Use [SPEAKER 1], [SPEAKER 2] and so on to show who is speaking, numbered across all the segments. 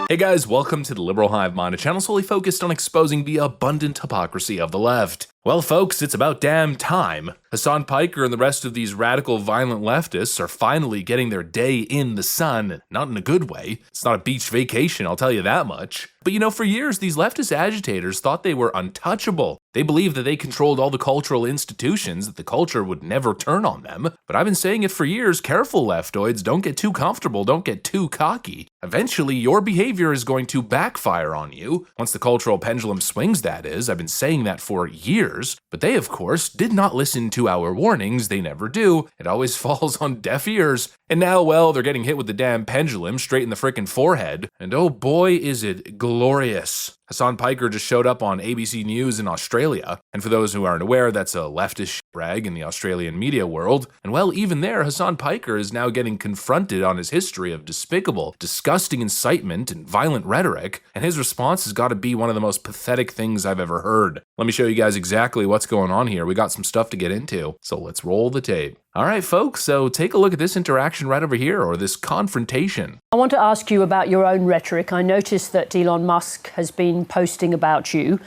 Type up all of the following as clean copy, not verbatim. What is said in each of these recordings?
[SPEAKER 1] Hey guys, welcome to the Liberal Hive Mind, a channel solely focused on exposing the abundant hypocrisy of the left. Well folks, it's about damn time. Hasan Piker and the rest of these radical violent leftists are finally getting their day in the sun, not in a good way. It's not a beach vacation, I'll tell you that much. But you know, for years, these leftist agitators thought they were untouchable. They believed that they controlled all the cultural institutions, that the culture would never turn on them. But I've been saying it for years, careful leftoids, don't get too comfortable, don't get too cocky. Eventually, your behavior is going to backfire on you. Once the cultural pendulum swings, that is. I've been saying that for years. But they, of course, did not listen to our warnings. They never do. It always falls on deaf ears. And now, well, they're getting hit with the damn pendulum straight in the frickin' forehead. And oh boy, is it glorious. Hasan Piker just showed up on ABC News in Australia, and for those who aren't aware, that's a leftist rag in the Australian media world, and well, even there, Hasan Piker is now getting confronted on his history of despicable, disgusting incitement and violent rhetoric, and his response has got to be one of the most pathetic things I've ever heard. Let me show you guys exactly what's going on here. We got some stuff to get into, so let's roll the tape. Alright folks, so take a look at this interaction right over here, or this confrontation.
[SPEAKER 2] I want to ask you about your own rhetoric. I noticed that Elon Musk has been posting about you.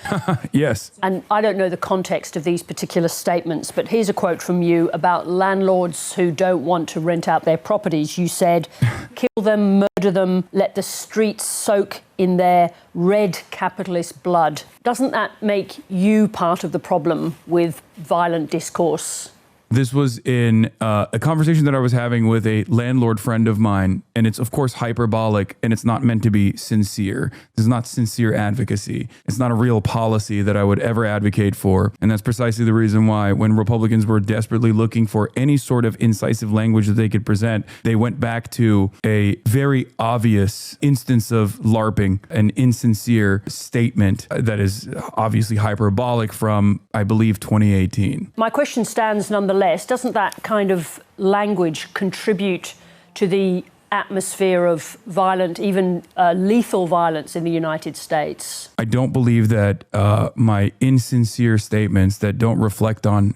[SPEAKER 3] Yes.
[SPEAKER 2] And I don't know the context of these particular statements, but here's a quote from you about landlords who don't want to rent out their properties. You said, kill them, murder them, let the streets soak in their red capitalist blood. Doesn't that make you part of the problem with violent discourse?
[SPEAKER 3] This was in a conversation that I was having with a landlord friend of mine, and it's of course hyperbolic, and it's not meant to be sincere. This is not sincere advocacy. It's not a real policy that I would ever advocate for, and that's precisely the reason why when Republicans were desperately looking for any sort of incisive language that they could present, they went back to a very obvious instance of LARPing, an insincere statement that is obviously hyperbolic from, I believe, 2018.
[SPEAKER 2] My question stands nonetheless. Doesn't that kind of language contribute to the atmosphere of violent, even lethal violence in the United States?
[SPEAKER 3] I don't believe that my insincere statements that don't reflect on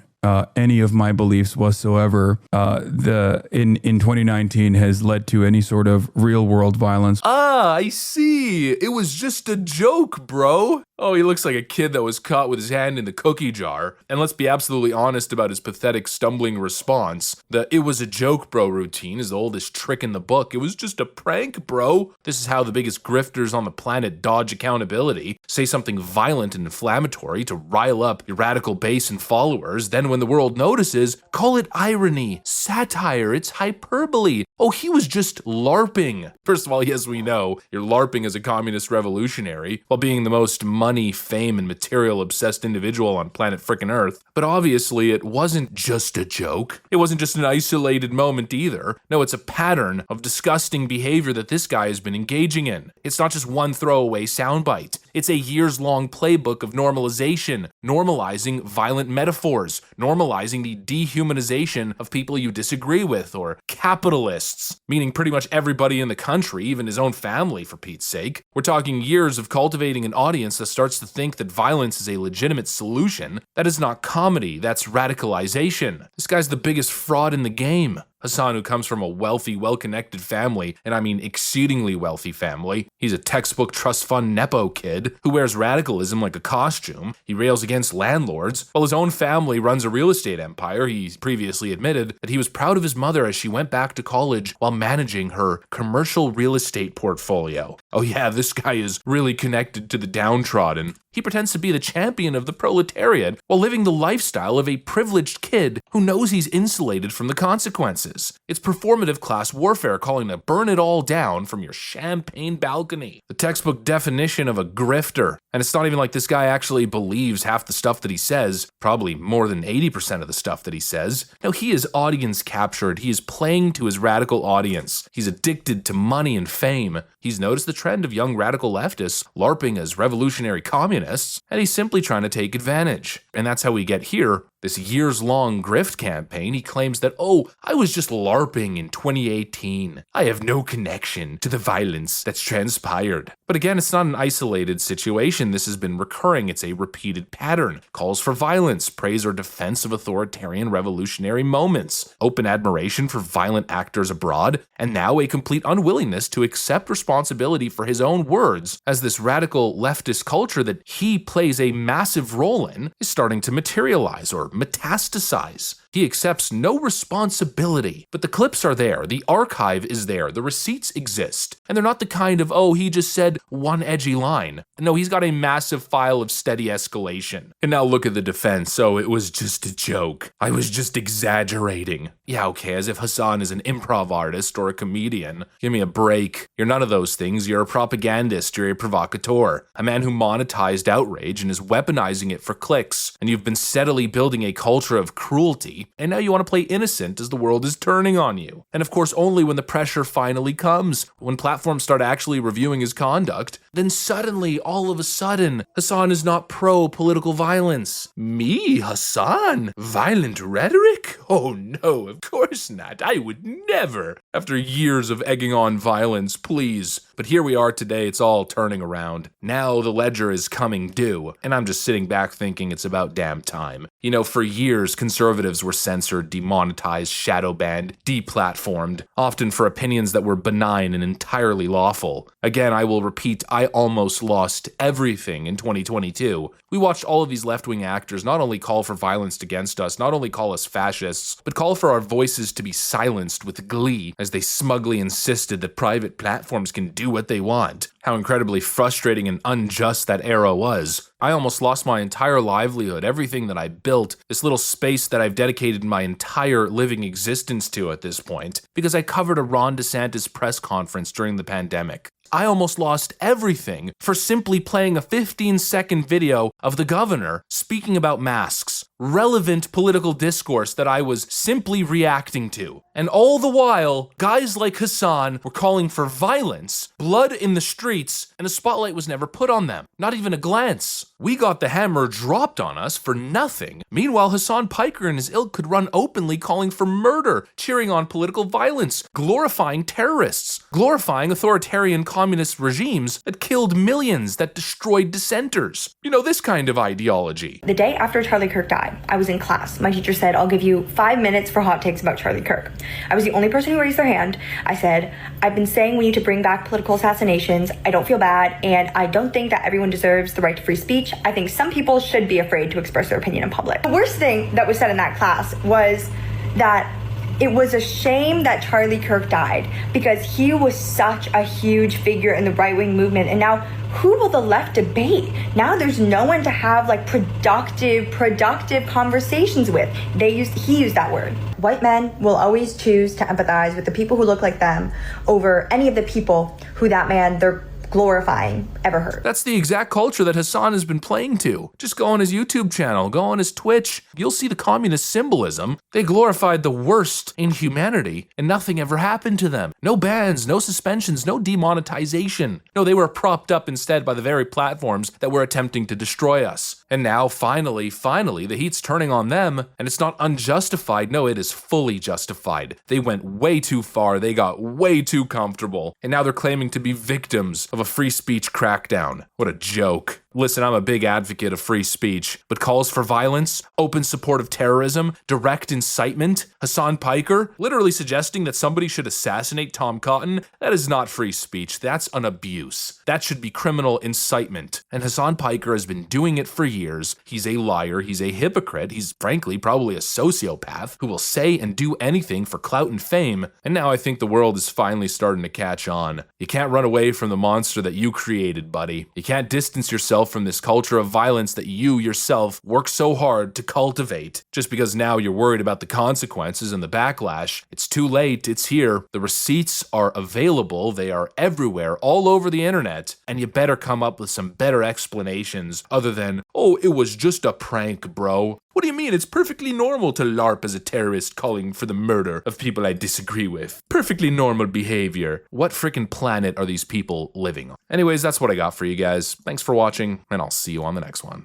[SPEAKER 3] any of my beliefs whatsoever in 2019 has led to any sort of real world violence.
[SPEAKER 1] Ah, I see. It was just a joke, bro. Oh, he looks like a kid that was caught with his hand in the cookie jar. And let's be absolutely honest about his pathetic stumbling response. The "it was a joke, bro" routine is the oldest trick in the book. It was just a prank, bro. This is how the biggest grifters on the planet dodge accountability. Say something violent and inflammatory to rile up your radical base and followers. Then when the world notices, call it irony, satire, it's hyperbole. Oh, he was just LARPing. First of all, yes, we know you're LARPing as a communist revolutionary while being the most money, fame, and material-obsessed individual on planet frickin' Earth. But obviously, it wasn't just a joke. It wasn't just an isolated moment either. No, it's a pattern of disgusting behavior that this guy has been engaging in. It's not just one throwaway soundbite. It's a years-long playbook of normalization, normalizing violent metaphors, normalizing the dehumanization of people you disagree with, or capitalists, meaning pretty much everybody in the country, even his own family, for Pete's sake. We're talking years of cultivating an audience that starts to think that violence is a legitimate solution. That is not comedy, that's radicalization. This guy's the biggest fraud in the game. Hasan, who comes from a wealthy, well-connected family, and I mean exceedingly wealthy family. He's a textbook trust fund Nepo kid who wears radicalism like a costume. He rails against landlords. While his own family runs a real estate empire, he previously admitted that he was proud of his mother as she went back to college while managing her commercial real estate portfolio. Oh yeah, this guy is really connected to the downtrodden. He pretends to be the champion of the proletariat while living the lifestyle of a privileged kid who knows he's insulated from the consequences. It's performative class warfare calling to burn it all down from your champagne balcony. The textbook definition of a grifter. And it's not even like this guy actually believes half the stuff that he says, probably more than 80% of the stuff that he says. No, he is audience captured. He is playing to his radical audience. He's addicted to money and fame. He's noticed the trend of young radical leftists LARPing as revolutionary communists, and he's simply trying to take advantage. And that's how we get here. this years-long grift campaign, he claims that, oh, I was just LARPing in 2018. I have no connection to the violence that's transpired. But again, it's not an isolated situation. This has been recurring. It's a repeated pattern. Calls for violence, praise or defense of authoritarian revolutionary moments, open admiration for violent actors abroad, and now a complete unwillingness to accept responsibility for his own words as this radical leftist culture that he plays a massive role in is starting to materialize or metastasize. He accepts no responsibility, but the clips are there, the archive is there, the receipts exist, and they're not the kind of, oh, he just said one edgy line. No, he's got a massive file of steady escalation. And now look at the defense. Oh, it was just a joke. I was just exaggerating. Yeah, okay, as if Hasan is an improv artist or a comedian. Give me a break. You're none of those things. You're a propagandist. You're a provocateur. A man who monetized outrage and is weaponizing it for clicks. And you've been steadily building a culture of cruelty. And now you want to play innocent as the world is turning on you. And of course, only when the pressure finally comes, when platforms start actually reviewing his conduct, then suddenly, all of a sudden, Hasan is not pro-political violence. Me, Hasan? Violent rhetoric? Oh no, of course not. I would never. After years of egging on violence, please. But here we are today, it's all turning around. Now the ledger is coming due, and I'm just sitting back thinking it's about damn time. You know, for years, conservatives were censored, demonetized, shadow banned, deplatformed, often for opinions that were benign and entirely lawful. Again, I will repeat, I almost lost everything in 2022. We watched all of these left-wing actors not only call for violence against us, not only call us fascists, but call for our voices to be silenced with glee as they smugly insisted that private platforms can do what they want. How incredibly frustrating and unjust that era was. I almost lost my entire livelihood, everything that I built, this little space that I've dedicated my entire living existence to at this point, because I covered a Ron DeSantis press conference during the pandemic. I almost lost everything for simply playing a 15-second video of the governor speaking about masks, relevant political discourse that I was simply reacting to. And all the while, guys like Hasan were calling for violence, blood in the streets, and a spotlight was never put on them. Not even a glance. We got the hammer dropped on us for nothing. Meanwhile, Hasan Piker and his ilk could run openly calling for murder, cheering on political violence, glorifying terrorists, glorifying authoritarian communist regimes that killed millions, that destroyed dissenters. You know, this kind of ideology.
[SPEAKER 4] The day after Charlie Kirk died, I was in class. My teacher said, I'll give you 5 minutes for hot takes about Charlie Kirk. I was the only person who raised their hand. I said, I've been saying we need to bring back political assassinations. I don't feel bad, and I don't think that everyone deserves the right to free speech. I think some people should be afraid to express their opinion in public. The worst thing that was said in that class was that it was a shame that Charlie Kirk died because he was such a huge figure in the right-wing movement. And now who will the left debate? Now there's no one to have like productive conversations with. He used that word. White men will always choose to empathize with the people who look like them over any of the people who that man they're glorifying ever heard.
[SPEAKER 1] That's the exact culture that Hasan has been playing to. Just go on his YouTube channel, go on his Twitch. You'll see the communist symbolism. They glorified the worst in humanity, and nothing ever happened to them. No bans, no suspensions, no demonetization. No, they were propped up instead by the very platforms that were attempting to destroy us. And now, finally, the heat's turning on them, and it's not unjustified. No, it is fully justified. They went way too far. They got way too comfortable. And now they're claiming to be victims of a free speech crackdown. What a joke. Listen, I'm a big advocate of free speech, but calls for violence, open support of terrorism, direct incitement, Hasan Piker literally suggesting that somebody should assassinate Tom Cotton, that is not free speech, that's an abuse. That should be criminal incitement. And Hasan Piker has been doing it for years. He's a liar, he's a hypocrite, he's frankly probably a sociopath who will say and do anything for clout and fame. And now I think the world is finally starting to catch on. You can't run away from the monster that you created, buddy. You can't distance yourself from this culture of violence that you yourself work so hard to cultivate. Just because now you're worried about the consequences and the backlash, it's too late, it's here. The receipts are available, they are everywhere, all over the internet, and you better come up with some better explanations other than, oh, it was just a prank, bro. What do you mean? It's perfectly normal to LARP as a terrorist calling for the murder of people I disagree with. Perfectly normal behavior. What freaking planet are these people living on? Anyways, that's what I got for you guys. Thanks for watching, and I'll see you on the next one.